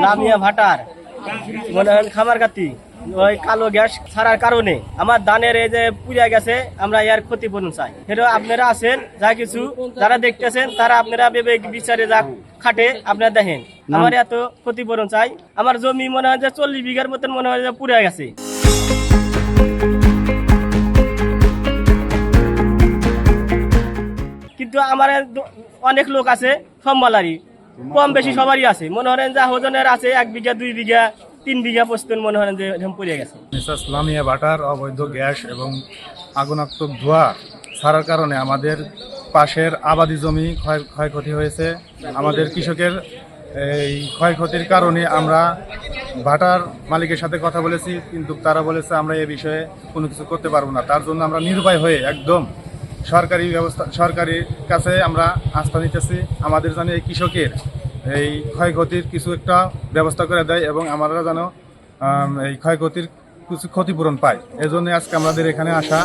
লামিয়া ভাটার মনে হয় খামারগাতি ওই কালো গ্যাস ছাড়ার কারণে আমার ধানের এই যে পুড়ে গেছে, আমরা এর ক্ষতিপূরণ চাই। সেটা আপনারা আছেন যা কিছু যারা দেখতেছেন তারা আপনারা বিবেক বিচারে যা খাটে আপনারা দেখেন, আমার এত ক্ষতিপূরণ চাই। আমার জমি মনে হয় যে 40 বিঘার মতন মনে হয় যে পুড়ে গেছে। কিন্তু আমার অনেক লোক আছে সম্মালারি, কম বেশি সবারই আছে, মনে হয় যে ওজনের আছে 1 বিঘা 2 বিঘা 3 বিঘা পর্যন্ত মনে হয় যে এরকম পড়ে গেছে। মিসেস লামিয়া ভাটার অবৈধ গ্যাস এবং আগুনাত্মক ধোঁয়া ছাড়ার কারণে আমাদের পাশের আবাদি জমি ক্ষয়ক্ষতি হয়েছে। আমাদের কৃষকের এই ক্ষয়ক্ষতির কারণে আমরা ভাটার মালিকের সাথে কথা বলেছি, কিন্তু তারা বলেছে আমরা এ বিষয়ে কোনো কিছু করতে পারবো না। তার জন্য আমরা নিরুপায় হয়ে একদম সরকারি কাছে আমরা আস্থা নিতেছি, আমাদের যেন এই কৃষকের এই ক্ষয়ক্ষতির কিছু একটা ব্যবস্থা করে দেয় এবং আমরা যেন এই ক্ষয়ক্ষতির কিছু ক্ষতিপূরণ পাই। এজন্য আজকে আমাদের এখানে আসা।